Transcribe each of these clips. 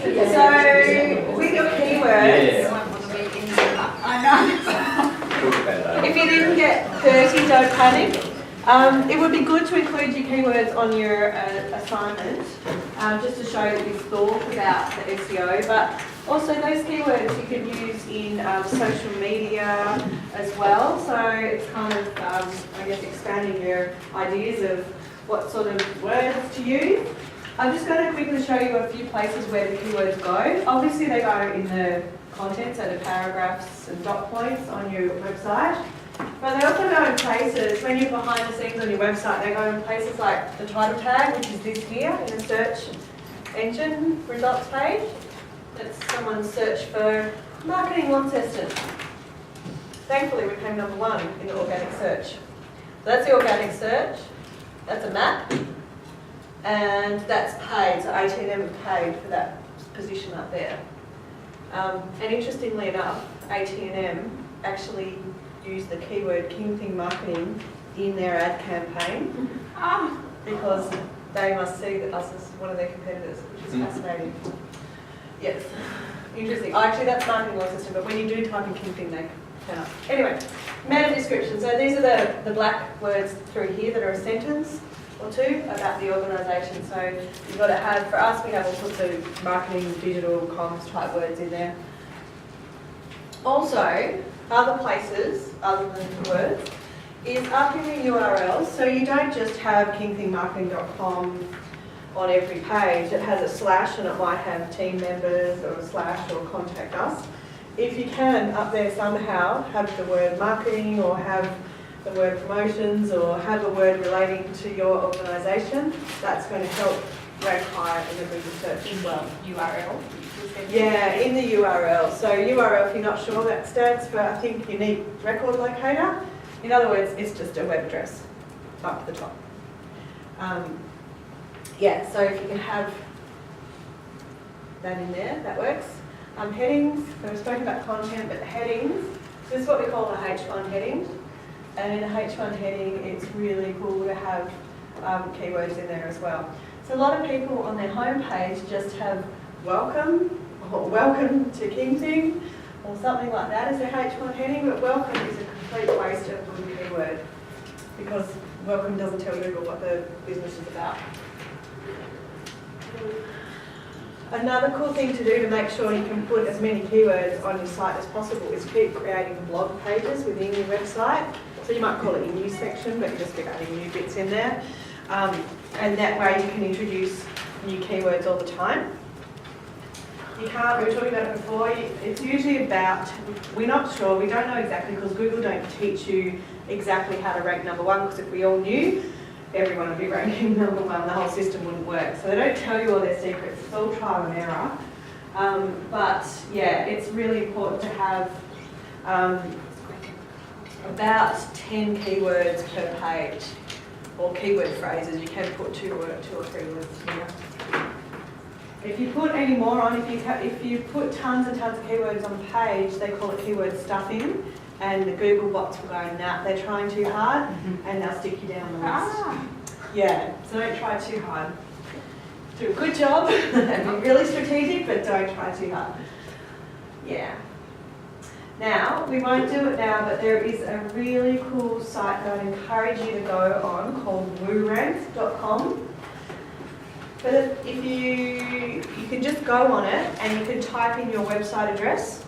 So with your keywords, if you didn't get 30, don't panic. It would be good to include your keywords on your assignment, just to show that you've thought about the SEO, but also those keywords you can use in social media as well, so it's kind of, I guess, expanding your ideas of what sort of words to use. I'm just going to quickly show you a few places where the keywords go. Obviously they go in the content, so the paragraphs and dot points on your website. But they also go in places, when you're behind the scenes on your website, they go in places like the title tag, which is this here, in the search engine results page. That's someone's search for marketing Launceston. Thankfully we came number 1 in the organic search. So that's the organic search, that's a map, and that's paid, so AT&M have paid for that position up there. And interestingly enough, AT&M actually use the keyword King Thing Marketing in their ad campaign because they must see us as one of their competitors, which is fascinating. Yes, interesting. Actually, that's marketing law system, but when you do type in King Thing, they turn up. Anyway, meta description. So these are the black words through here that are a sentence or two about the organisation. So you've got to have, for us, we have all sorts of marketing, digital, comms type words in there. Also, other places, other than the words, is up in the URLs. So you don't just have kingthingmarketing.com on every page. It has a slash and it might have team members or a slash or contact us. If you can, up there somehow, have the word marketing or have the word promotions or have a word relating to your organisation, that's going to help rank higher in the Google search as well. URL? Yeah, in the URL. So URL, if you're not sure, that stands for, I think, unique record locator. In other words, it's just a web address up to the top. Yeah, so if you can have that in there, that works. Headings, we've spoken about content, but headings, this is what we call the H1 heading. And in a H1 heading, it's really cool to have keywords in there as well. So a lot of people on their homepage just have welcome, or welcome to King Thing, or something like that as their H1 heading, but welcome is a complete waste of a good keyword because welcome doesn't tell Google what the business is about. Another cool thing to do to make sure you can put as many keywords on your site as possible is keep creating blog pages within your website. So you might call it your news section, but you just keep adding new bits in there. And that way you can introduce new keywords all the time. You can't, we were talking about it before, it's usually about, we're not sure, we don't know exactly because Google don't teach you exactly how to rank number 1, because if we all knew, everyone would be ranking number 1, the whole system wouldn't work. So they don't tell you all their secrets, it's all trial and error. But yeah, it's really important to have about 10 keywords per page, or keyword phrases. You can put 2 or 3 words here. If you put any more on, if you put tons and tons of keywords on a page, they call it keyword stuffing, and the Google bots will go, nah, they're trying too hard, and they'll stick you down the list. Yeah, so don't try too hard. Do a good job, and be really strategic, but don't try too hard. Yeah. Now, we won't do it now, but there is a really cool site that I'd encourage you to go on called woorank.com. But if you can just go on it and you can type in your website address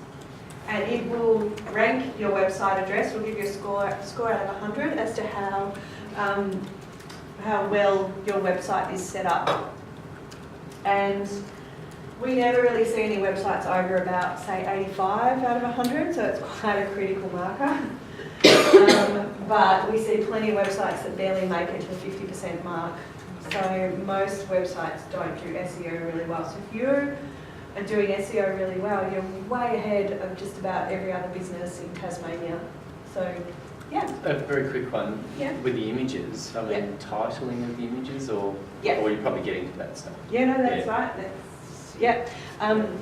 and it will rank your website address, will give you a score out of 100 as to how well your website is set up. And we never really see any websites over about, say, 85 out of 100, so it's quite a critical marker. But we see plenty of websites that barely make it to the 50% mark. So most websites don't do SEO really well. So if you're doing SEO really well, you're way ahead of just about every other business in Tasmania. So, yeah. A very quick one. Yeah. With the images, I mean, titling of the images, or you're probably getting to that stuff. Yeah, no, that's right.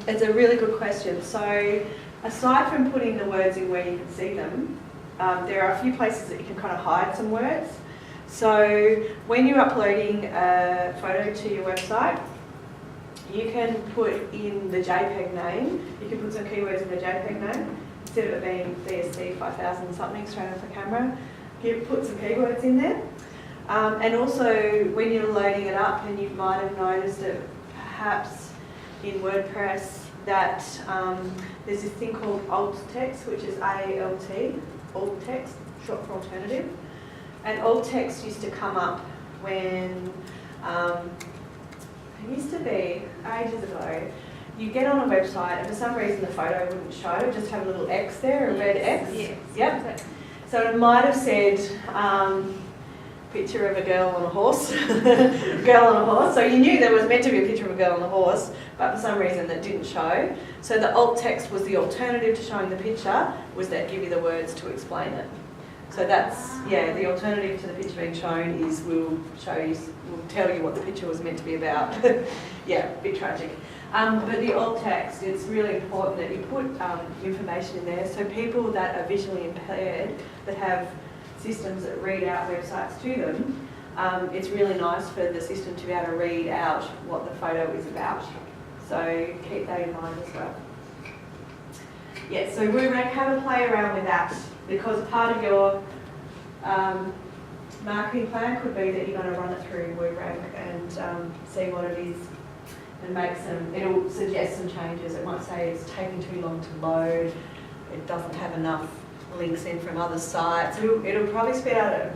It's a really good question. So, aside from putting the words in where you can see them, there are a few places that you can kind of hide some words. So when you're uploading a photo to your website, you can put in the JPEG name, you can put some keywords in the JPEG name, instead of it being DSC 5000 something straight off the camera, you put some keywords in there. And also when you're loading it up, and you might have noticed that perhaps in WordPress that there's this thing called alt text, which is ALT, alt text, short for alternative. And alt text used to come up when, it used to be ages ago, you get on a website and for some reason the photo wouldn't show, it just have a little X there, a red X. Yes. Yep. So it might have said, picture of a girl on a horse, girl on a horse. So you knew there was meant to be a picture of a girl on a horse, but for some reason that didn't show. So the alt text was the alternative to showing the picture, was that give you the words to explain it. So that's, yeah, the alternative to the picture being shown is we'll tell you what the picture was meant to be about. Yeah, a bit tragic. But the alt text, it's really important that you put information in there so people that are visually impaired, that have systems that read out websites to them, it's really nice for the system to be able to read out what the photo is about. So keep that in mind as well. Yeah, so WooRank, have a play around with that, because part of your marketing plan could be that you're going to run it through WooRank and see what it is and make some, it'll suggest some changes. It might say it's taking too long to load, it doesn't have enough links in from other sites. It'll probably spit out a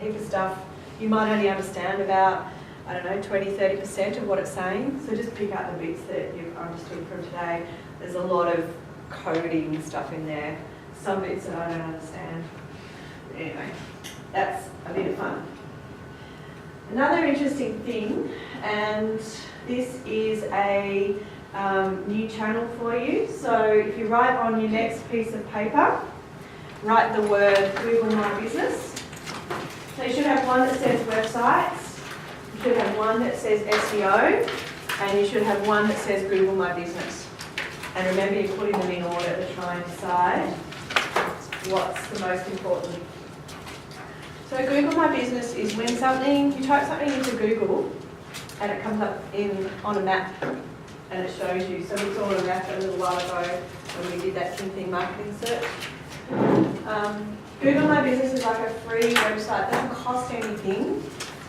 heap of stuff. You might only understand about, I don't know, 20-30% of what it's saying. So just pick out the bits that you've understood from today. There's a lot of coding stuff in there. Some bits that I don't understand. Anyway, that's a bit of fun. Another interesting thing, and this is a new channel for you. So if you write on your next piece of paper, write the word Google My Business. So you should have one that says websites, you should have one that says SEO, and you should have one that says Google My Business. And remember, you're putting them in order to try and decide what's the most important. So Google My Business is when you type something into Google and it comes up on a map and it shows you. So we saw a map a little while ago when we did that Think marketing search. Google My Business is like a free website, it doesn't cost anything,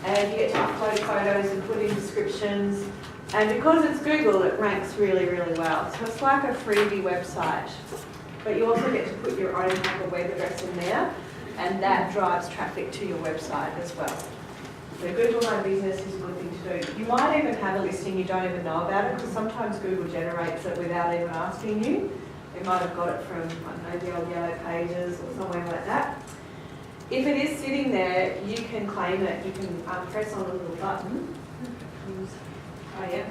and you get to upload photos and put in descriptions, and because it's Google it ranks really, really well. So it's like a freebie website, but you also get to put your own type of web address in there, and that drives traffic to your website as well. So Google My Business is a good thing to do. You might even have a listing you don't even know about it, because sometimes Google generates it without even asking you. You might have got it from, I don't know, the old Yellow Pages or somewhere like that. If it is sitting there, you can claim it. You can press on a little button. Oh yeah.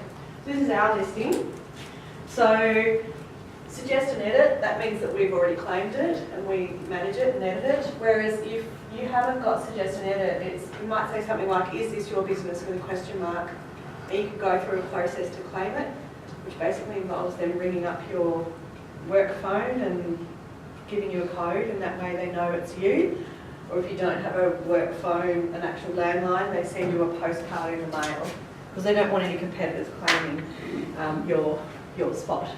This is our listing. So suggest and edit, that means that we've already claimed it and we manage it and edit it. Whereas if you haven't got suggest and edit, you might say something like, is this your business, with a question mark. And you can go through a process to claim it, which basically involves them ringing up your work phone and giving you a code, and that way they know it's you. Or if you don't have a work phone, an actual landline, they send you a postcard in the mail, because they don't want any competitors claiming your spot.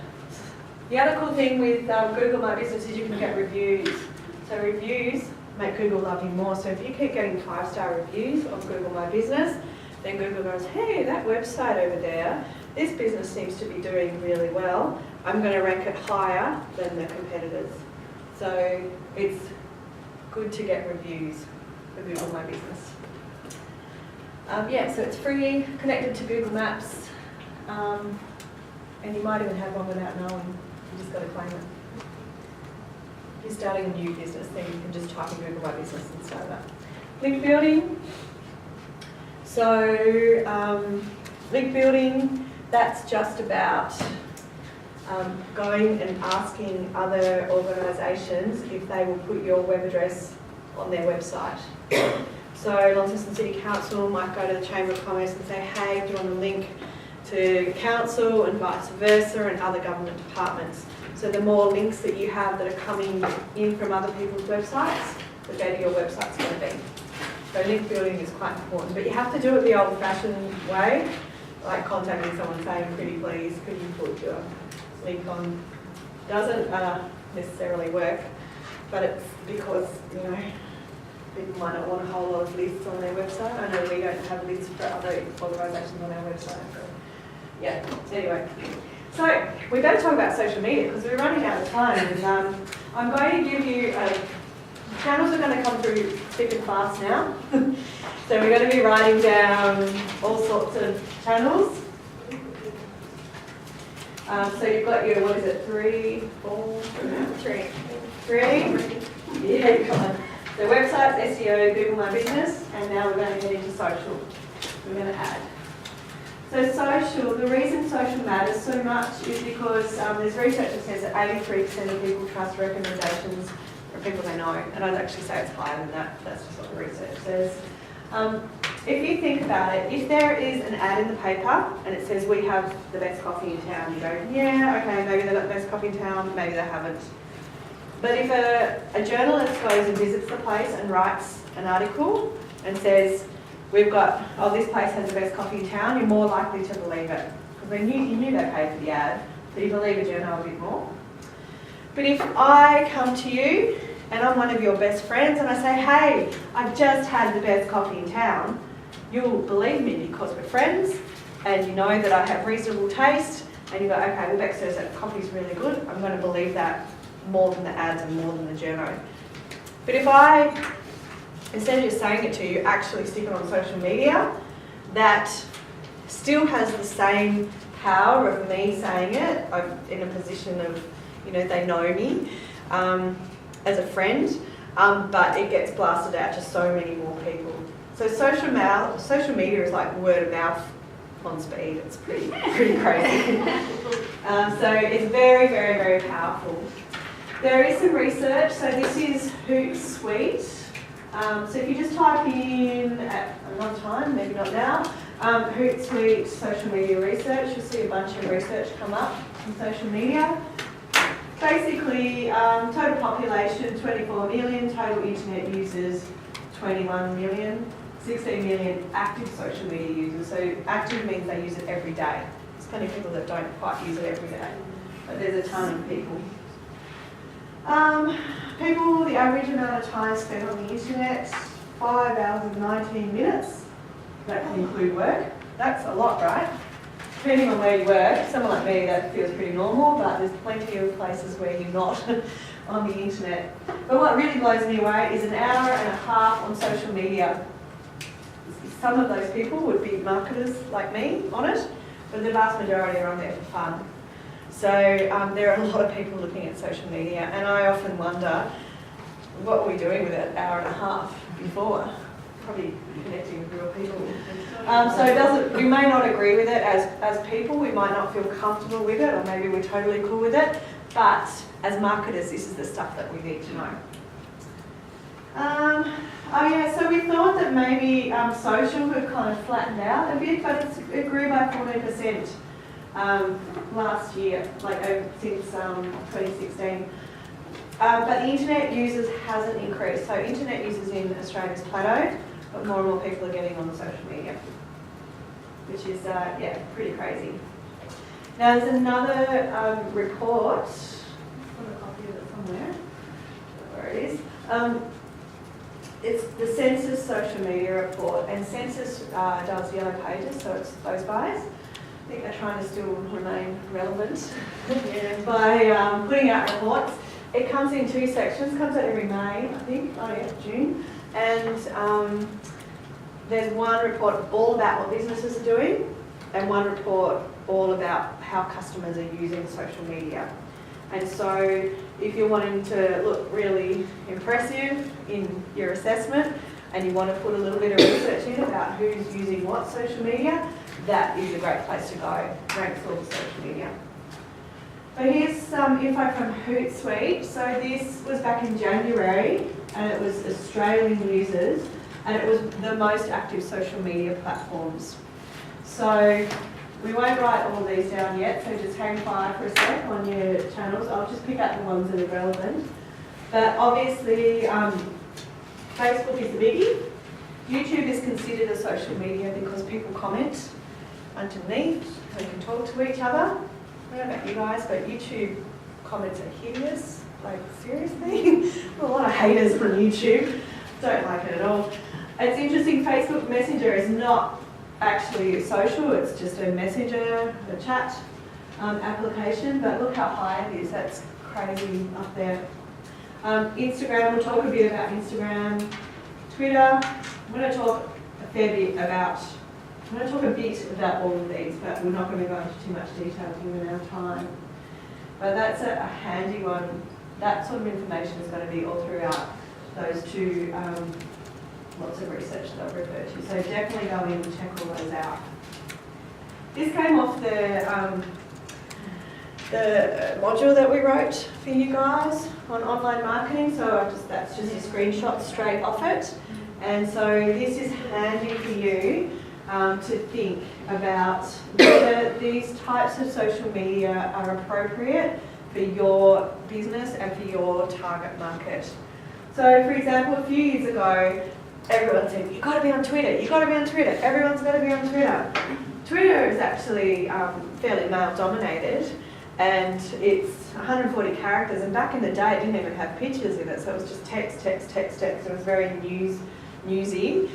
The other cool thing with Google My Business is you can get reviews. So reviews make Google love you more. So if you keep getting 5-star reviews on Google My Business, then Google goes, hey, that website over there, this business seems to be doing really well. I'm going to rank it higher than the competitors. So it's good to get reviews for Google My Business. Yeah, so it's free, connected to Google Maps, and you might even have one without knowing. You just got to claim it. If you're starting a new business, then you can just type in Google My Business and start that. Link building. So link building, that's just about going and asking other organisations if they will put your web address on their website. So Launceston City Council might go to the Chamber of Commerce and say, hey, do you want a link to council, and vice versa, and other government departments. So the more links that you have that are coming in from other people's websites, the better your website's going to be. So link building is quite important, but you have to do it the old-fashioned way. like contacting someone saying, pretty please, could you put your link on? Doesn't necessarily work, but it's because, you know, people might not want a whole lot of lists on their website. I know we don't have lists for other organisations on our website. But yeah, anyway. So we've got to talk about social media because we're running out of time. And I'm going to give you, channels are going to come through thick and fast now. So we're going to be writing down all sorts of channels. So you've got your, what is it, 3, 4, 3? Yeah, come on. So websites, SEO, Google My Business, and now we're going to head into social. We're going to add. So social, the reason social matters so much is because there's research that says that 83% of people trust recommendations from people they know, and I'd actually say it's higher than that. That's just what the research says. If you think about it, if there is an ad in the paper and it says we have the best coffee in town, you go, yeah, okay, maybe they've got the best coffee in town, maybe they haven't. But if a journalist goes and visits the place and writes an article and says, we've got, oh, this place has the best coffee in town, you're more likely to believe it. Because you knew they paid for the ad, so you believe a journal a bit more. But if I come to you and I'm one of your best friends and I say, hey, I've just had the best coffee in town, you'll believe me because we're friends and you know that I have reasonable taste and you go, okay, well, Bex says that coffee's really good, I'm going to believe that more than the ads and more than the journo. But if I, instead of just saying it to you, actually stick it on social media, that still has the same power of me saying it. I'm in a position of, you know, they know me as a friend, but it gets blasted out to so many more people. So social media is like word of mouth on speed. It's pretty crazy. So it's very, very, very powerful. There is some research. So this is Hootsuite. So if you just type in at another time, maybe not now, Hootsuite social media research, you'll see a bunch of research come up in social media. Basically, total population 24 million, total internet users 21 million, 16 million active social media users. So active means they use it every day. There's plenty of people that don't quite use it every day, but there's a ton of people. People, the average amount of time spent on the internet, 5 hours and 19 minutes. That can include work. That's a lot, right? Depending on where you work, someone like me, that feels pretty normal, but there's plenty of places where you're not on the internet. But what really blows me away is an hour and a half on social media. Some of those people would be marketers like me on it, but the vast majority are on there for fun. So there are a lot of people looking at social media, and I often wonder, what were we doing with that hour and a half before? Probably connecting with real people. We may not agree with it as people, we might not feel comfortable with it, or maybe we're totally cool with it, but as marketers, this is the stuff that we need to know. So we thought that maybe social had kind of flattened out a bit, but it grew by 14% last year, since 2016. But the internet users hasn't increased. So internet users in Australia has plateaued, but more and more people are getting on social media, which is, pretty crazy. Now there's another report, I've got a copy of it somewhere, where it is. It's the Census social media report, and Census does yellow pages, so it's those guys. I think they're trying to still remain relevant by putting out reports. It comes in 2 sections, comes out every May, I think, June. And there's one report all about what businesses are doing, and one report all about how customers are using social media. And so if you're wanting to look really impressive in your assessment, and you want to put a little bit of research in about who's using what social media, that is a great place to go, ranks all the social media. So here's some info from Hootsuite. So this was back in January, and it was Australian users, and it was the most active social media platforms. So we won't write all of these down yet, so just hang fire for a sec on your channels. I'll just pick out the ones that are relevant. But obviously, Facebook is the biggie. YouTube is considered a social media because people comment. underneath. We can talk to each other. I don't know about you guys, but YouTube comments are hideous. Like, seriously? A lot of haters on YouTube. Don't like it at all. It's interesting, Facebook Messenger is not actually social, it's just a messenger, a chat application, but look how high it is. That's crazy up there. Instagram, we'll talk a bit about Instagram. Twitter, I'm going to talk a bit about all of these, but we're not going to go into too much detail given our time. But that's a handy one. That sort of information is going to be all throughout those two lots of research that I've referred to. So definitely go in and check all those out. This came off the module that we wrote for you guys on online marketing. So that's just a screenshot straight off it. And so this is handy for you to think about whether these types of social media are appropriate for your business and for your target market. So for example, a few years ago, everyone said, you've got to be on Twitter, you've got to be on Twitter, everyone's got to be on Twitter. Twitter is actually fairly male dominated, and it's 140 characters, and back in the day it didn't even have pictures in it, so it was just text. It was very newsy.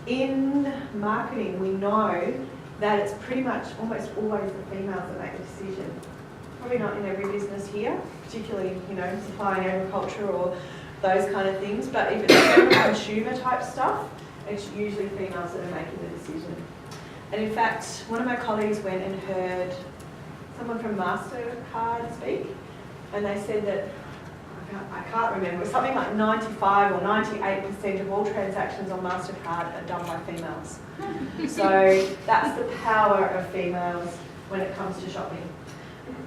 In marketing, we know that it's pretty much almost always the females that make the decision. Probably not in every business here, particularly, supplying agriculture or those kind of things, but if it's consumer type stuff, it's usually females that are making the decision. And in fact, one of my colleagues went and heard someone from MasterCard speak, and they said that, I can't remember, something like 95 or 98% of all transactions on MasterCard are done by females. So that's the power of females when it comes to shopping.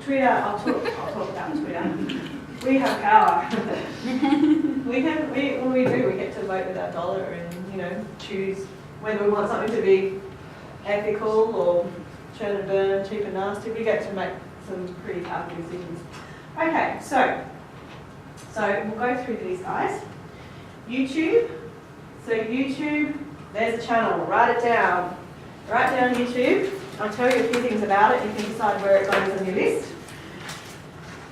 Twitter, I'll talk about Twitter. We have power. we get to vote with our dollar and choose whether we want something to be ethical or churn and burn, cheap and nasty. We get to make some pretty tough decisions. Okay, so we'll go through these guys. YouTube. So YouTube, there's a channel. Write it down. Write down YouTube. I'll tell you a few things about it. You can decide where it goes on your list.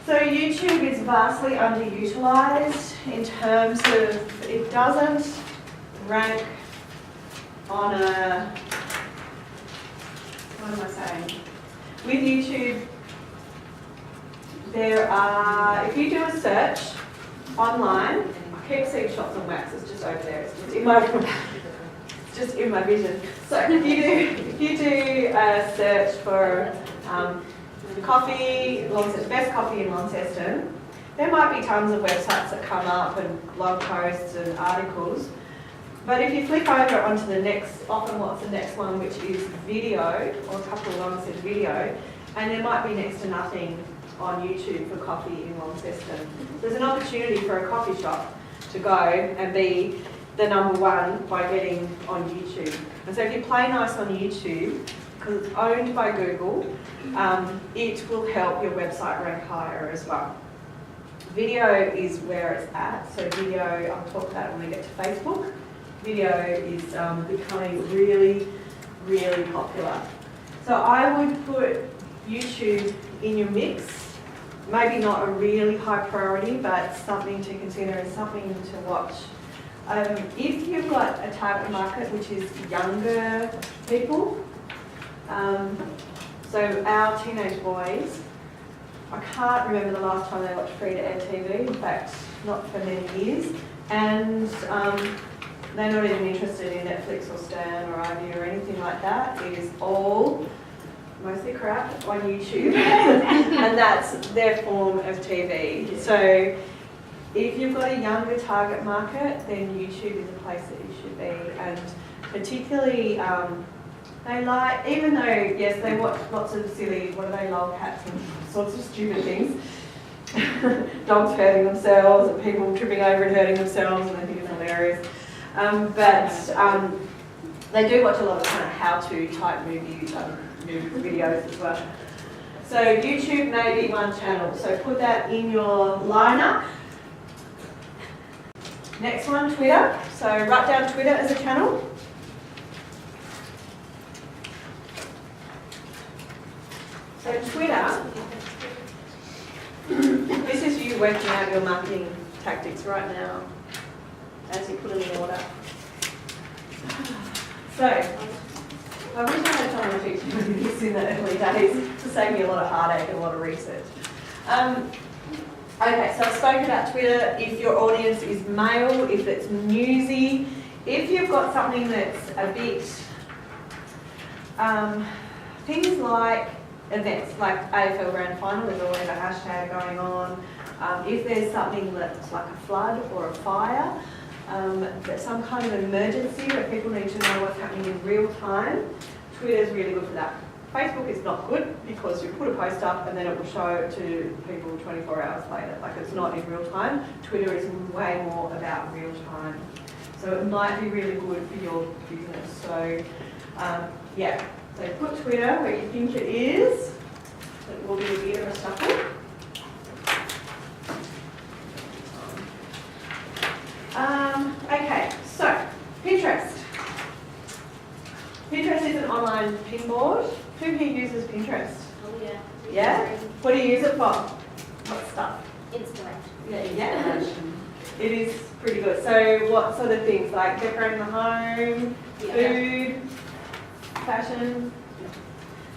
So YouTube is vastly underutilised in terms of it doesn't rank on a, what am I saying? With YouTube, there are, if you do a search online, I keep seeing shots on wax, it's just over there, it's just in my vision. So if you do a search for coffee, best coffee in Launceston, there might be tons of websites that come up and blog posts and articles. But if you flick over onto the next, often what's the next one, which is video, or a couple of ones said video, and there might be next to nothing on YouTube for coffee in Launceston. There's an opportunity for a coffee shop to go and be the #1 by getting on YouTube. And so if you play nice on YouTube, because it's owned by Google, it will help your website rank higher as well. Video is where it's at, so video, I'll talk about it when we get to Facebook. Video is becoming really, really popular. So I would put YouTube in your mix, maybe not a really high priority, but something to consider and something to watch. If you've got a target market which is younger people, so our teenage boys, I can't remember the last time they watched free-to-air TV, in fact, not for many years, and they're not even interested in Netflix or Stan or iView or anything like that. It is all mostly crap on YouTube, and that's their form of TV. So if you've got a younger target market, then YouTube is a place that you should be, and particularly they like, even though, yes, they watch lots of silly, lolcats and sorts of stupid things, dogs hurting themselves and people tripping over and hurting themselves, and I think it's hilarious. But they do watch a lot of kind of how-to type movie videos as well. So YouTube may be one channel, so put that in your lineup. Next one, Twitter. So write down Twitter as a channel. So Twitter, this is you working out your marketing tactics right now as you put them in order. So, I wish I had time to teach you this in the early days to save me a lot of heartache and a lot of research. Okay, so I've spoken about Twitter. If your audience is male, if it's newsy, if you've got something that's a bit, things like events, like AFL Grand Final, there's always a hashtag going on. If there's something that's like a flood or a fire, some kind of emergency where people need to know what's happening in real time, Twitter is really good for that. Facebook is not good because you put a post up and then it will show to people 24 hours later. Like, it's not in real time. Twitter is way more about real time. So it might be really good for your business. So yeah, so put Twitter where you think it is. It will be a bit of a shuffle. Okay, so Pinterest. Pinterest is an online pin board. Who here uses Pinterest? Oh yeah. Yeah? What do you use it for? What stuff? Instagram. Yeah. It is pretty good. So what sort of things? Like decorating the home, food, fashion?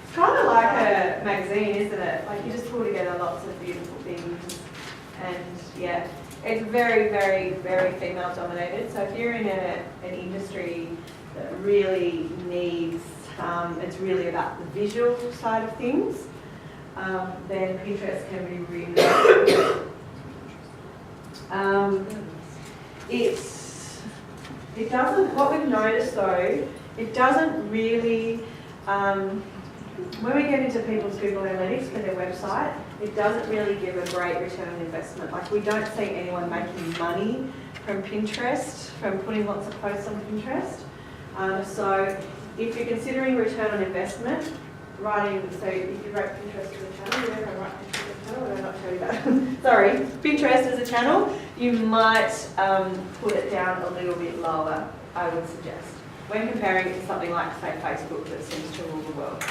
It's kind of like a magazine, isn't it? Like you just pull together lots of beautiful things. And yeah, it's very, very, very female dominated. So if you're in an industry that really needs, it's really about the visual side of things, then Pinterest can be really good. It doesn't, what we've noticed though, it doesn't really, when we get into people's Google Analytics for their website, it doesn't really give a great return on investment. Like, we don't see anyone making money from Pinterest, from putting lots of posts on Pinterest. So if you're considering return on investment, so if you write Pinterest as a channel, you don't write Pinterest as a channel, did I not tell you that? Sorry, Pinterest as a channel, you might put it down a little bit lower, I would suggest, when comparing it to something like, say, Facebook that seems to rule the world.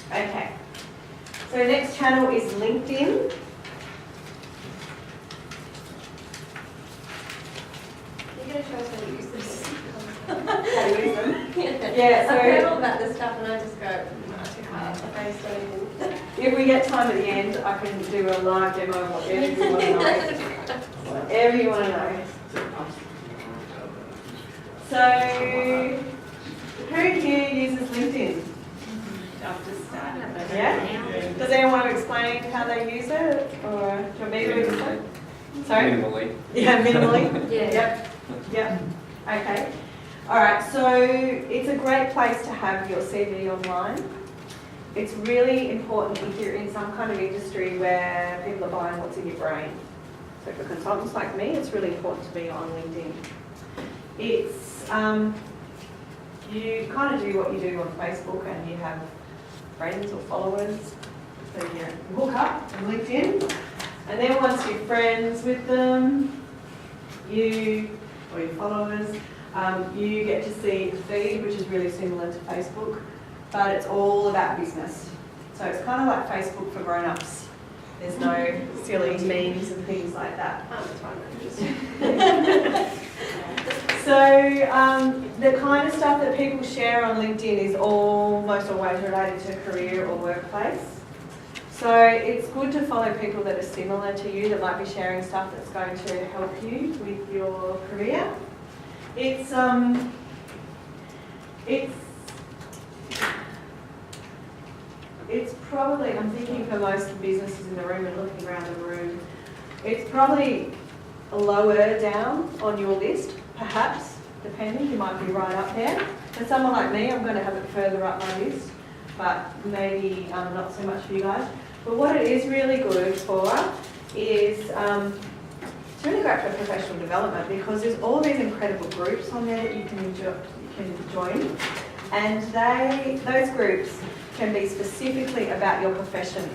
Okay, so next channel is LinkedIn. You're going to show us how to use this. How to use them? Yeah, I've heard all about this stuff and I just go, no, too hard. I don't even. If we get time at the end, I can do a live demo of whatever you want to know. Whatever you want to know. So, who here uses LinkedIn? Yeah? Does anyone want to explain how they use it? Or do you want me to explain? Sorry? Minimally. Yeah, minimally? Yeah. Yep. Okay. Alright, so it's a great place to have your CV online. It's really important if you're in some kind of industry where people are buying what's in your brain. So for consultants like me, it's really important to be on LinkedIn. It's, you kind of do what you do on Facebook and you have friends or followers. So you hook up on LinkedIn, and then once you're friends with them, or your followers, you get to see the feed, which is really similar to Facebook, but it's all about business. So it's kind of like Facebook for grown-ups. There's no silly memes and things like that. So the kind of stuff that people share on LinkedIn is almost always related to career or workplace. So it's good to follow people that are similar to you, that might be sharing stuff that's going to help you with your career. It's probably, I'm thinking for most businesses in the room and looking around the room, it's probably lower down on your list, perhaps, depending, you might be right up there. For someone like me, I'm going to have it further up my list, but maybe not so much for you guys. But what it is really good for is, it's really great for professional development because there's all these incredible groups on there that you can join, and those groups can be specifically about your profession.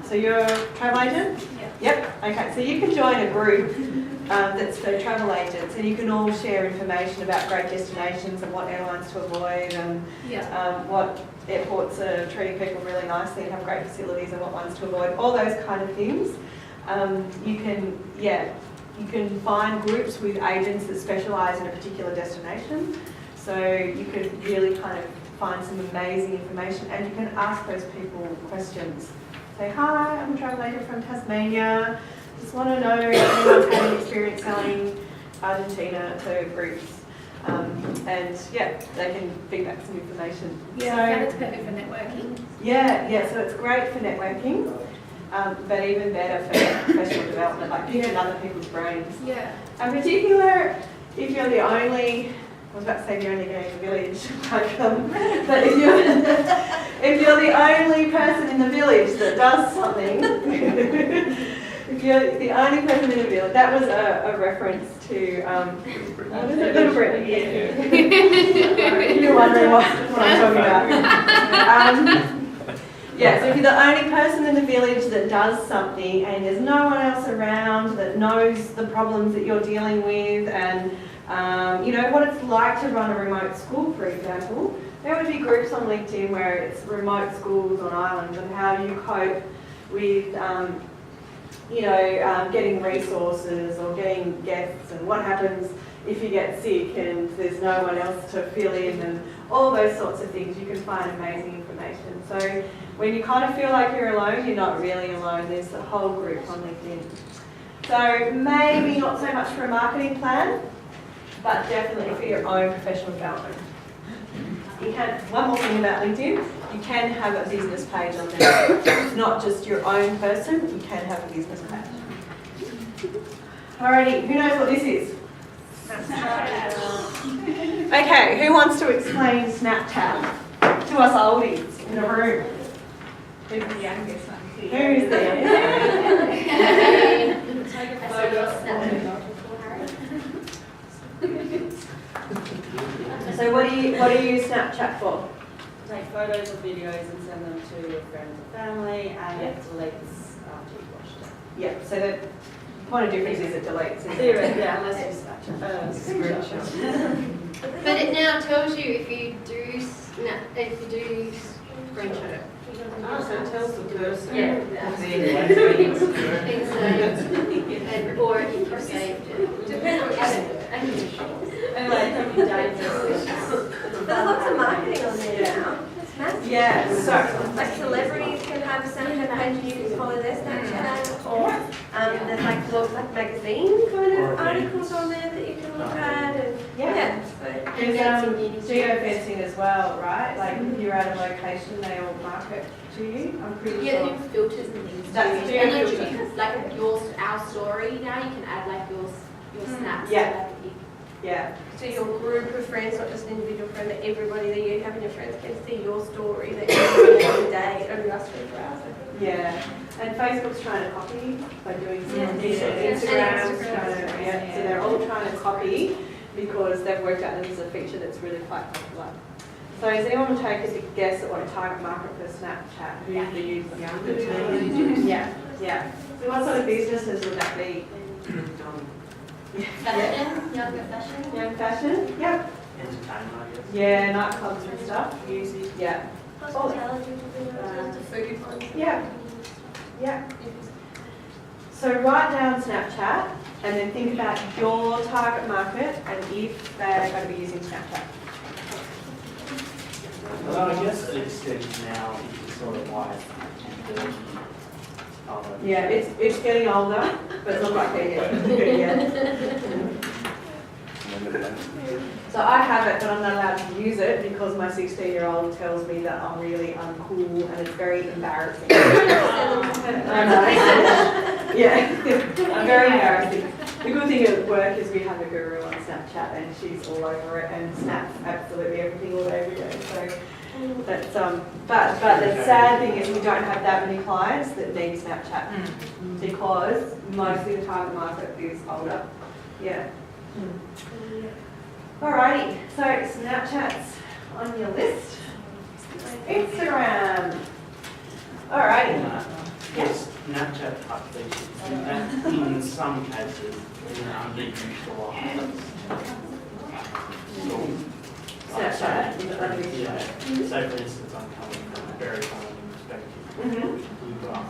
So you're a travel agent? Yeah. Yep. Okay, so you can join a group that's for travel agents, and you can all share information about great destinations and what airlines to avoid and what airports are treating people really nicely and have great facilities and what ones to avoid, all those kind of things. You can find groups with agents that specialise in a particular destination, so you could really kind of find some amazing information, and you can ask those people questions. Say, hi, I'm a travel agent from Tasmania. Just want to know if anyone's had any experience selling Argentina to groups. They can feedback some information. Yeah, I found it's perfect for networking. So it's great for networking, but even better for professional development, like picking other people's brains. Yeah. In particular, if you're the only, I was about to say the only guy in the village, but if you're the only person in the village that does something, if you're the only person in the village, that was a reference to, what is it? Little Britain. You're wondering what I'm talking about. So if you're the only person in the village that does something and there's no one else around that knows the problems that you're dealing with and what it's like to run a remote school, for example, there would be groups on LinkedIn where it's remote schools on islands and how you cope with getting resources or getting guests and what happens if you get sick and there's no one else to fill in and all those sorts of things. You can find amazing information. So when you kind of feel like you're alone, you're not really alone. There's a whole group on LinkedIn. So maybe not so much for a marketing plan, but definitely for your own professional development. You can, one more thing about LinkedIn, you can have a business page on there. It's not just your own person, you can have a business page. Alrighty, who knows what this is? Okay, who wants to explain Snapchat to us oldies in the room? Who's the youngest one? Who's So what do you use Snapchat for? Take photos or videos and send them to your friends or family, and it deletes after you've watched it. Yeah, so the point of difference is it deletes. Yeah, unless you screenshot. But it now tells you if you do screenshot it. Oh, so it tells the person. Yeah. Or if you saved it. Depends on what you And like every day, There's lots of marketing on there now. It's massive. Yeah, so Like celebrities can have a Snapchat page, you can follow their Snapchat, or there's like lots like magazine kind of articles on there that you can look at, and there's geofencing as well, right? Like if you're at a location, they all market to you. I'm pretty Yeah, sure. new filters and things. That's too. And geofilter. like our story now, you can add like your snaps. Yeah. So, like, Yeah. So your group of friends, not just an individual friend, that everybody that you have in your friends can see your story that you're doing every day over the last 24 hours. Yeah. And Facebook's trying to copy by doing some Yeah. Instagram's Instagram. trying to, so they're all trying to copy because they've worked out that this is a feature that's really quite popular. So does anyone want to take a guess at what a target market for Snapchat? Who's the youth? Younger teens? Yeah, yeah. So what sort of businesses would that be? fashion, younger fashion. Young fashion? Yep. Entertainment, I guess. Yeah, nightclubs and stuff. Music. Yeah. Hospitality, food ones. Yeah. Yeah. So write down Snapchat and then think about your target market and if they're going to be using Snapchat. Well, I guess it extends now into sort of like the other. Yeah, it's getting older, but it's not quite there yet. So I have it, but I'm not allowed to use it because my 16-year-old tells me that I'm really uncool and it's very embarrassing. I know. Yeah, I'm very embarrassing. The good thing at work is we have a guru on Snapchat and she's all over it and snaps absolutely everything all day every day. So that's but the sad thing is we don't have that many clients that need Snapchat because mostly the target market is older. Yeah. Alrighty, so Snapchat's on your list. Instagram. Alrighty. Yes, Snapchat type features, and that in some cases underutilised. Snapchat. Yeah. So for instance, I'm coming from a very common perspective. We've got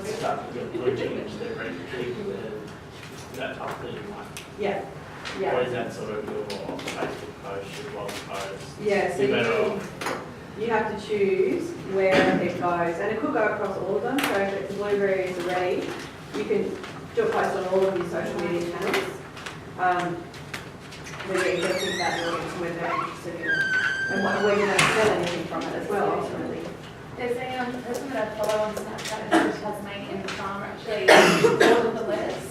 stuff, we've got blue chickens, they're ready to keep that type of thing. Like, Yeah. or Yeah. is that sort of your Facebook post, your blog post? Yeah, so You're better off. you have to choose where it goes, and it could go across all of them. So if it's blueberries already, you can do a post on all of your social media channels. Where you're thinking about your audience, whether they're interested in it, and where you're going to sell anything from it as well, ultimately. There's a person that I follow on Snapchat who's Tasmanian farmer actually, all of the lettuce.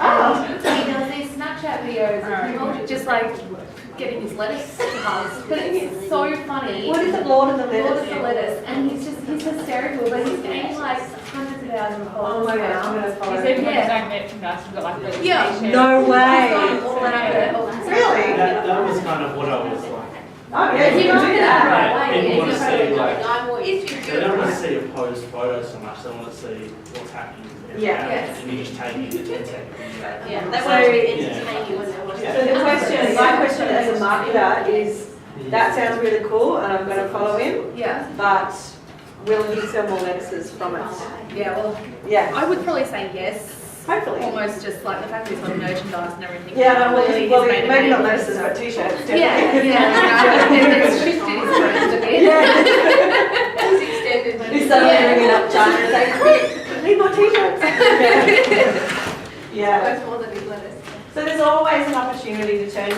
Oh! He does these Snapchat videos of him just like getting his lettuce harvested. But it's so funny. What is it, Lord of the Lord Lettuce? of the lettuce. And he's hysterical, but he's gained like hundreds of thousands of Oh followers. my god, I'm going to He's follow even him. got his own merchandise, we've got like a Yeah. t-shirt. No way! All that. Really? That was kind of what I was like. Oh yeah, you can do that. People want to see like, I'm more they don't want to see a posed photo so much, they want to see what's happening. Yeah. Yes. And you just take it in 10 seconds. Yeah, they So- want to be entertaining when they're watching. So the question, my question as a marketer is, that sounds really cool and I'm going to follow him, Yeah. but will he sell more lettuces from it? Yeah, well, Yeah, I would probably say yes. hopefully. Almost just like the fact that he's got merchandise and everything. Yeah, no, well, Really, well, he's made a maybe not name. lettuces, but t-shirts. Yeah, definitely. yeah. It's shifted his brand a bit. Yeah. It's extended. He's suddenly ringing up China and saying, quick, need more t-shirts. Yeah. Worth more than his lettuce. So there's always an opportunity to turn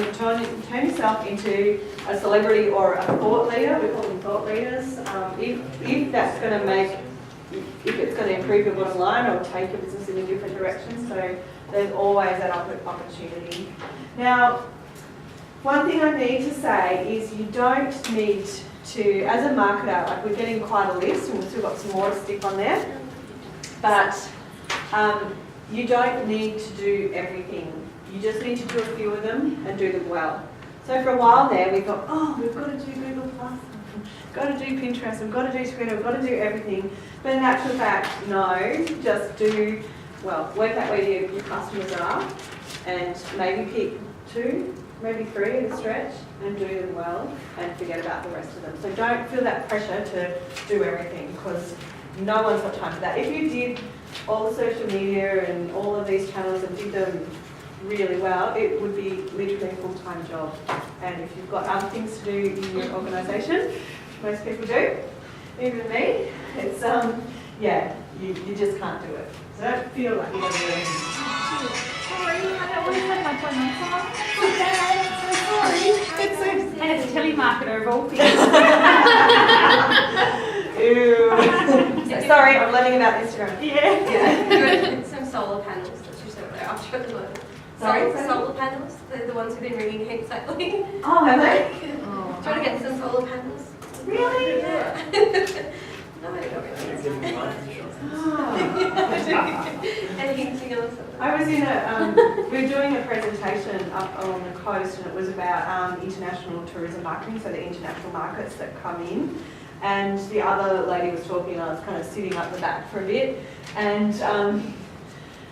yourself into a celebrity or a thought leader. We call them thought leaders. If that's going to make, if it's going to improve your bottom line or take your business in a different direction. So there's always that opportunity. Now, one thing I need to say is you don't need to, as a marketer, like we're getting quite a list and we've still got some more to stick on there, but you don't need to do everything. You just need to do a few of them and do them well. So for a while there, we thought, oh, we've got to do Google Plus, we've got to do Pinterest, we've got to do Twitter, we've got to do everything. But in actual fact, no, just do, well, work out where your customers are and maybe pick 2, maybe 3 at a stretch and do them well and forget about the rest of them. So don't feel that pressure to do everything because no one's got time for that. If you did all the social media and all of these channels and did them really well, it would be literally a full-time job. And if you've got other things to do in your organisation, most people do, even me, it's, yeah, you just can't do it. So don't feel like you're going to do anything. Sorry, I always had my phone on. So sorry. And it's a telemarketer of all things. Ew. Sorry, I'm learning about Instagram. Yeah. Some solar panels that you said after at the moment. Sorry, solar panels. They're the ones who've been ringing heaps lately. Oh, have they? Trying to get some solar panels. Really? Yeah. No, I don't really. And hinting on something. I was in a, we were doing a presentation up along the coast and it was about international tourism marketing, so the international markets that come in. And the other lady was talking and I was kind of sitting up the back for a bit. And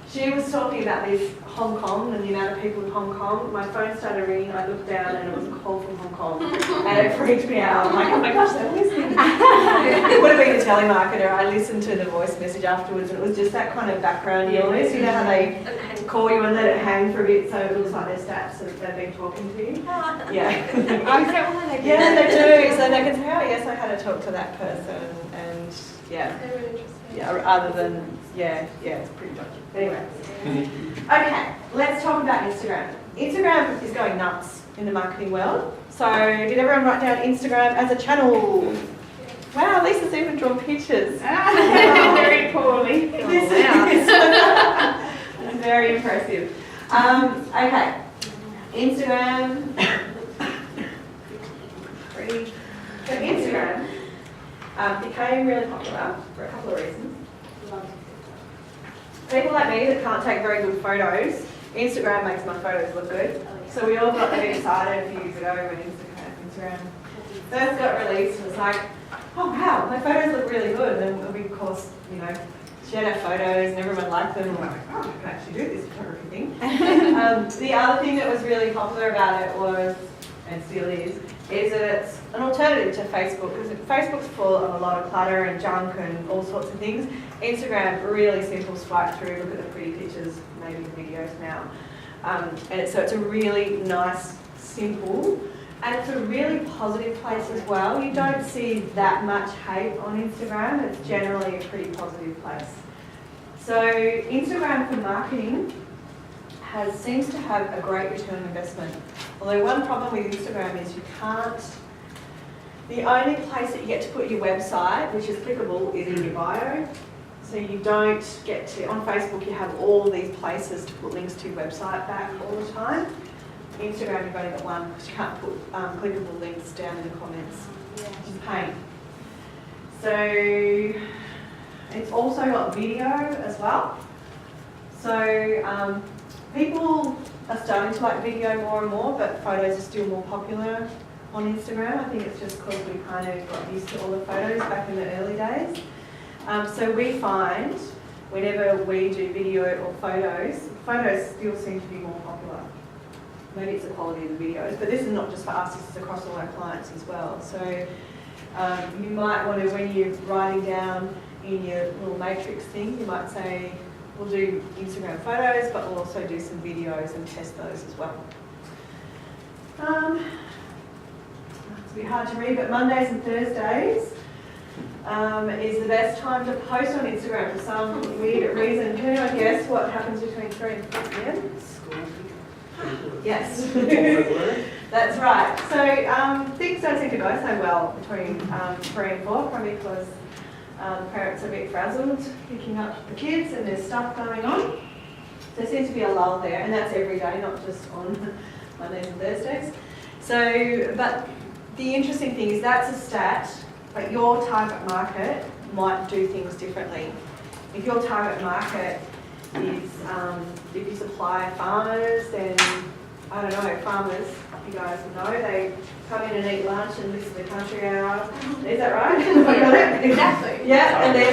she was talking about this Hong Kong and the amount of people in Hong Kong. My phone started ringing, I looked down and it was a call from Hong Kong. And it freaked me out. I'm like, oh my gosh, they're listening. It would have been a telemarketer. I listened to the voice message afterwards and it was just that kind of background noise. You know how they call you and let it hang for a bit so it looks like their stats that they've been talking to you? Yeah. Oh, is that why they do Yeah, that? they do. So they can say, oh yes, I had to talk to that person and yeah. They're really interesting. Yeah, other than, yeah, it's pretty dodgy. Anyway. Okay, let's talk about Instagram. Instagram is going nuts in the marketing world. So did everyone write down Instagram as a channel? Wow, Lisa's even drawn pictures. Very poorly. This is very impressive. Okay, Instagram. So Instagram became really popular for a couple of reasons. People like me that can't take very good photos, Instagram makes my photos look good. So we all got a bit excited a few years ago when Instagram first got released. It was like, oh wow, my photos look really good. And then we, of course, you know, shared our photos and everyone liked them. And we're like, oh, I can actually do this photography thing. The other thing that was really popular about it was, and still is that it's an alternative to Facebook, because Facebook's full of a lot of clutter and junk and all sorts of things. Instagram, really simple, swipe through, look at the pretty pictures, maybe the videos now. So it's a really nice, simple, and it's a really positive place as well. You don't see that much hate on Instagram. It's generally a pretty positive place. So Instagram for marketing seems to have a great return on investment. Although one problem with Instagram is you can't, the only place that you get to put your website, which is clickable, is in your bio. So you don't get to, on Facebook you have all these places to put links to your website back all the time. Instagram you've only got one, because you can't put clickable links down in the comments, which is a pain. So it's also got video as well. So people are starting to like video more and more, but photos are still more popular on Instagram. I think it's just because we kind of got used to all the photos back in the early days. So we find whenever we do video or photos still seem to be more popular. Maybe it's the quality of the videos, but this is not just for us, this is across all our clients as well. So you might want to, when you're writing down in your little matrix thing, you might say, we'll do Instagram photos, but we'll also do some videos and test those as well. It's a bit hard to read, but Mondays and Thursdays is the best time to post on Instagram for some weird reason. Can anyone guess what happens between 3 and 4 p.m? Yes, that's right. So things don't seem to go so well between 3 and 4, probably because parents are a bit frazzled picking up the kids and there's stuff going on. There seems to be a lull there, and that's every day, not just on Mondays and Thursdays. So, but the interesting thing is that's a stat, but your target market might do things differently. If your target market is, if you supply farmers, then, I don't know, farmers, you guys know, they come in and eat lunch and listen to the country hour. Is that right? Exactly. Yeah, and then,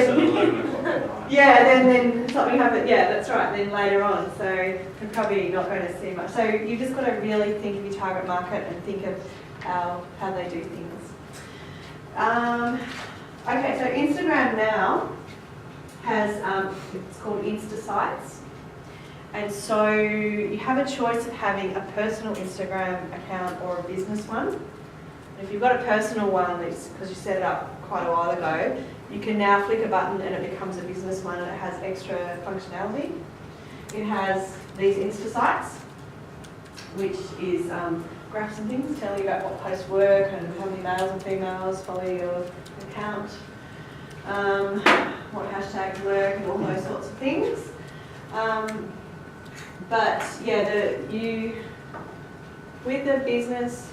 yeah, then something happens, yeah, that's right, then later on, so you're probably not going to see much. So you've just got to really think of your target market and think of how they do things. Okay, so Instagram now has, it's called Insta Sites. And so you have a choice of having a personal Instagram account or a business one. And if you've got a personal one, it's because you set it up quite a while ago, you can now flick a button and it becomes a business one and it has extra functionality. It has these Insta Sites, which is graphs and things, tell you about what posts work and how many males and females follow your account, what hashtags work and all those sorts of things. But yeah, with the business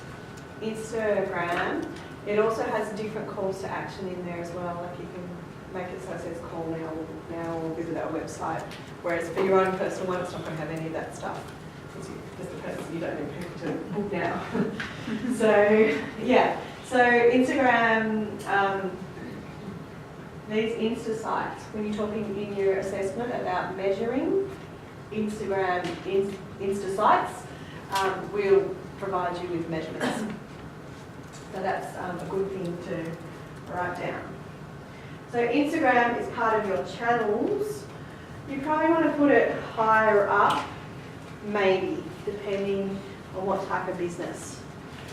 Instagram, it also has different calls to action in there as well. Like you can make it so it says call now or visit our website. Whereas for your own personal one, it's not going to have any of that stuff. Because the person, you don't need people to book now. So yeah, so Instagram, these Insta sites, when you're talking in your assessment about measuring, Instagram Insta sites will provide you with measurements. So that's a good thing to write down. So Instagram is part of your channels. You probably want to put it higher up, maybe, depending on what type of business.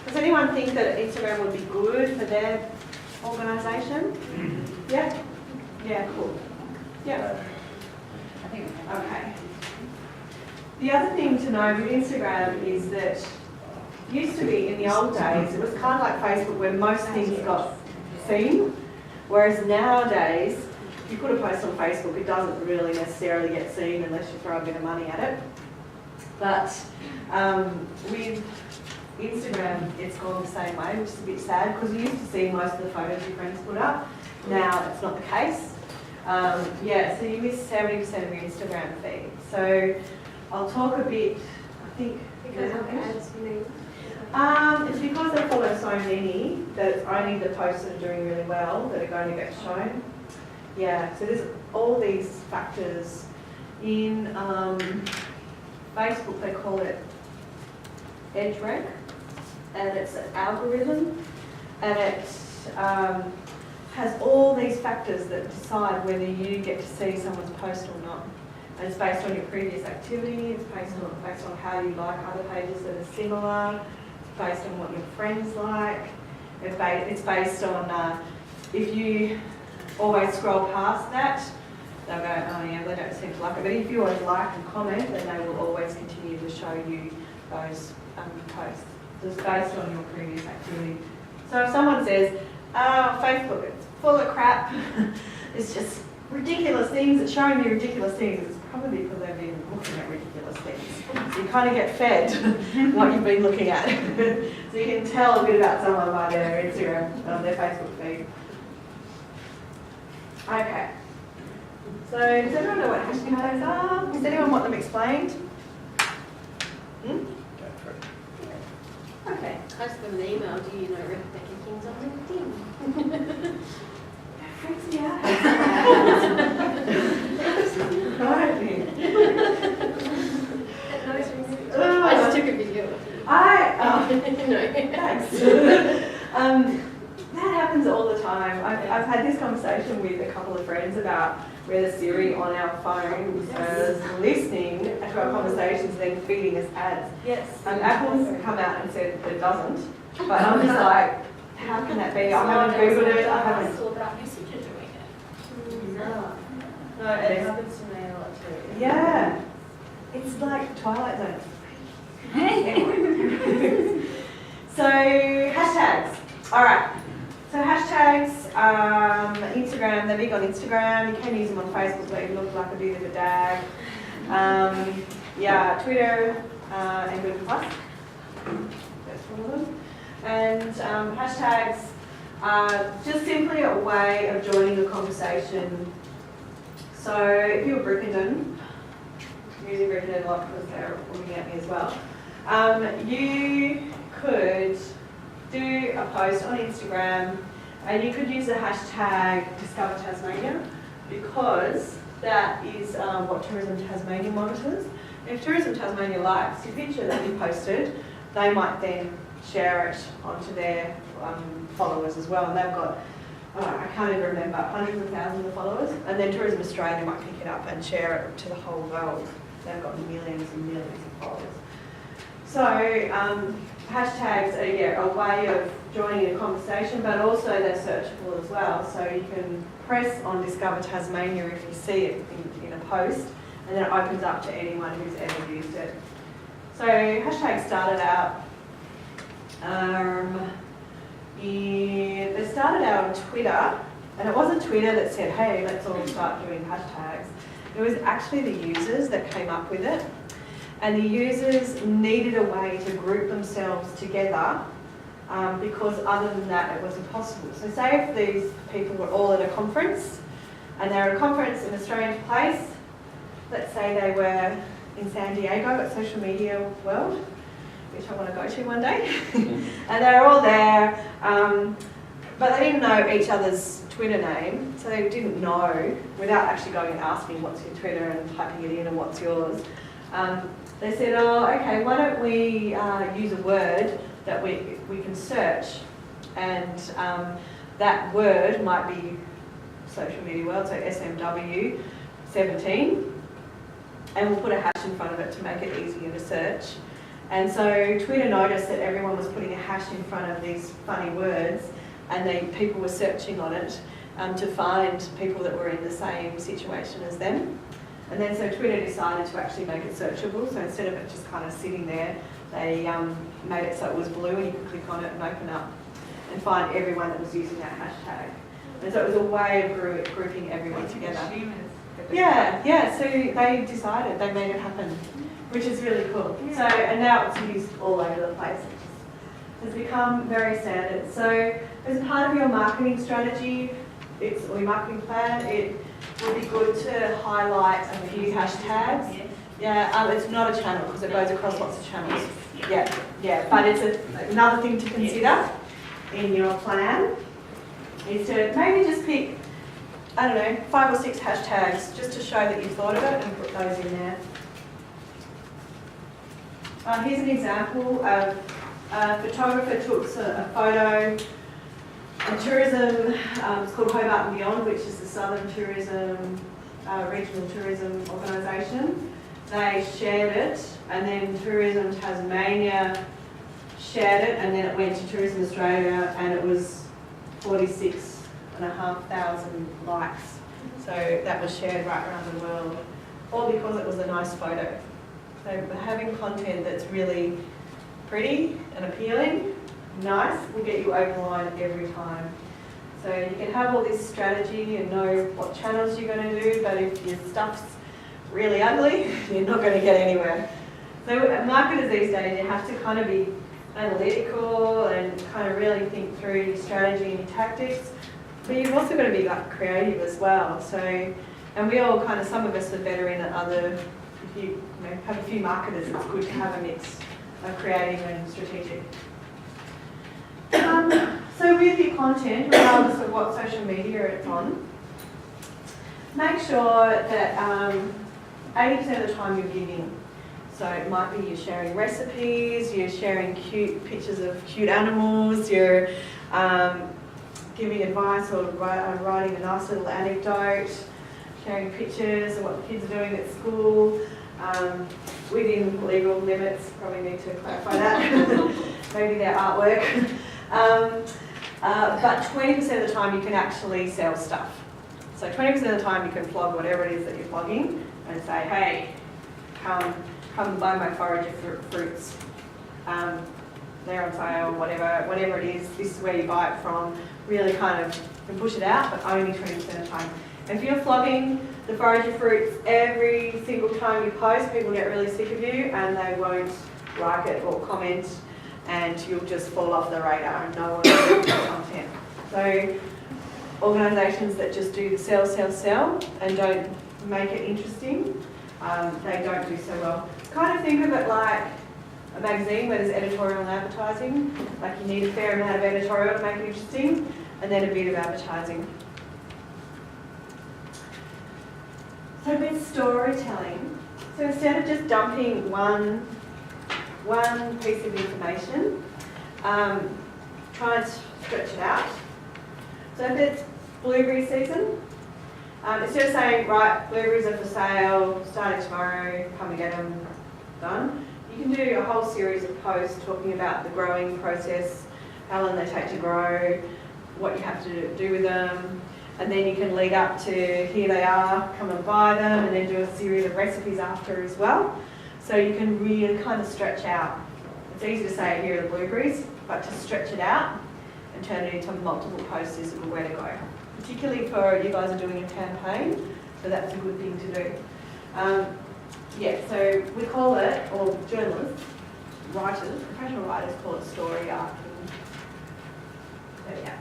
Does anyone think that Instagram would be good for their organisation? Yeah? Yeah, cool. Yeah. I think okay. The other thing to know with Instagram is that used to be in the old days, it was kind of like Facebook where most things got seen, whereas nowadays, if you put a post on Facebook, it doesn't really necessarily get seen unless you throw a bit of money at it. But with Instagram, it's gone the same way, which is a bit sad because you used to see most of the photos your friends put up. Now it's not the case. Yeah, so you miss 70% of your Instagram feed. So I'll talk a bit, I think. Because of ads, you mean? It's because they follow so many that it's only the posts that are doing really well that are going to get shown. Yeah, so there's all these factors. In Facebook, they call it edge rank, and it's an algorithm, and it has all these factors that decide whether you get to see someone's post or not. And it's based on your previous activity, it's based on how you like other pages that are similar, it's based on what your friends like, it's based on if you always scroll past that, they'll go, oh yeah, they don't seem to like it. But if you always like and comment, then they will always continue to show you those posts. So it's based on your previous activity. So if someone says, oh, Facebook, it's full of crap, it's just ridiculous things, it's showing me ridiculous things, it's probably because they've been looking at ridiculous things. So you kind of get fed what you've been looking at. So you can tell a bit about someone by their Instagram, their Facebook feed. Okay. So does everyone know what hashtags are? Does anyone want them explained? Go for it. Okay, I just got an email. Do you know Rebecca King's on LinkedIn? That freaks me out. Right. I just took a video. Thanks. That happens all the time. I've had this conversation with a couple of friends about whether Siri on our phone is listening to our conversations and then feeding us ads. Yes. Apple's come out and said that it doesn't, but I'm just like, how can that be? I haven't Googled it, I haven't. No, it happens to me a lot too. Yeah. It's like Twilight Zone. Anyway. So, hashtags. All right. So hashtags, Instagram, they're big on Instagram. You can use them on Facebook, but you look like a bit of a dag. Yeah, Twitter and Google+. That's one of them. And hashtags are just simply a way of joining a conversation. So if you're Brickenden, I'm using Brickenden a lot because they're looking at me as well, you could do a post on Instagram and you could use the hashtag Discover Tasmania because that is what Tourism Tasmania monitors. If Tourism Tasmania likes your picture that you posted, they might then share it onto their followers as well. And they've got, I can't even remember, hundreds of thousands of followers. And then Tourism Australia might pick it up and share it to the whole world. They've got millions and millions of followers. So hashtags are a way of joining a conversation, but also they're searchable as well. So you can press on Discover Tasmania if you see it in a post, and then it opens up to anyone who's ever used it. So hashtags started out, they started out on Twitter, and it wasn't Twitter that said, hey, let's all start doing hashtags. It was actually the users that came up with it. And the users needed a way to group themselves together because other than that it wasn't possible. So say if these people were all at a conference and they're at a conference in a strange place, let's say they were in San Diego at Social Media World, which I want to go to one day, and they're all there, but they didn't know each other's Twitter name, so they didn't know, without actually going and asking what's your Twitter and typing it in and what's yours. They said, oh, okay, why don't we use a word that we can search, and that word might be Social Media World, so SMW 17, and we'll put a hash in front of it to make it easier to search. And so Twitter noticed that everyone was putting a hash in front of these funny words, and people were searching on it to find people that were in the same situation as them. And then so Twitter decided to actually make it searchable, so instead of it just kind of sitting there, they made it so it was blue and you could click on it and open up and find everyone that was using that hashtag. And so it was a way of grouping everyone together. Yeah, so they decided, they made it happen, which is really cool. So, and now it's used all over the place. It's become very standard. So as part of your marketing strategy, or your marketing plan, it would be good to highlight a few hashtags. Yeah, it's not a channel because it goes across lots of channels. Yeah, but it's another thing to consider. in your plan is to maybe just pick, I don't know, 5 or 6 hashtags just to show that you've thought of it and put those in there. Here's an example of a photographer took a photo of tourism. It's called Hobart and Beyond, which is the Southern Tourism, Regional Tourism Organisation. They shared it, and then Tourism Tasmania shared it, and then it went to Tourism Australia, and it was 46,500 likes. So that was shared right around the world, all because it was a nice photo. So having content that's really pretty and appealing, nice, will get you over the line every time. So you can have all this strategy and know what channels you're going to do, but if your stuff's really ugly, you're not going to get anywhere. So marketers these days, you have to kind of be analytical and kind of really think through your strategy and your tactics, but you've also got to be like creative as well. So, and we all kind of, some of us are better in other, if you have a few marketers, it's good to have a mix of creative and strategic. So with your content, regardless of what social media it's on, make sure that 80% of the time you're giving. So it might be you're sharing recipes, you're sharing cute pictures of cute animals, you're giving advice or writing a nice little anecdote, sharing pictures of what the kids are doing at school, within legal limits, probably need to clarify that, maybe their artwork. But 20% of the time you can actually sell stuff. So 20% of the time you can flog whatever it is that you're flogging and say, hey, come buy my forager fruits. They're on sale, whatever it is, this is where you buy it from. Really kind of and push it out, but only 20% of the time. If you're flogging the forager fruits every single time you post, people get really sick of you and they won't like it or comment, and you'll just fall off the radar and no one will read your content. So organisations that just do the sell and don't make it interesting, they don't do so well. Kind of think of it like a magazine where there's editorial and advertising. Like you need a fair amount of editorial to make it interesting, and then a bit of advertising. So with storytelling, so instead of just dumping one piece of information, try and stretch it out. So if it's blueberry season, instead of saying, right, blueberries are for sale, starting tomorrow, come and get them, done, you can do a whole series of posts talking about the growing process, how long they take to grow, what you have to do with them, and then you can lead up to here they are, come and buy them, and then do a series of recipes after as well. So you can really kind of stretch out. It's easy to say here are the blueberries, but to stretch it out and turn it into multiple posts is a good way to go. Particularly for you guys are doing a campaign, so that's a good thing to do. So we call it, or journalists, writers, professional writers call it story arc. So yeah.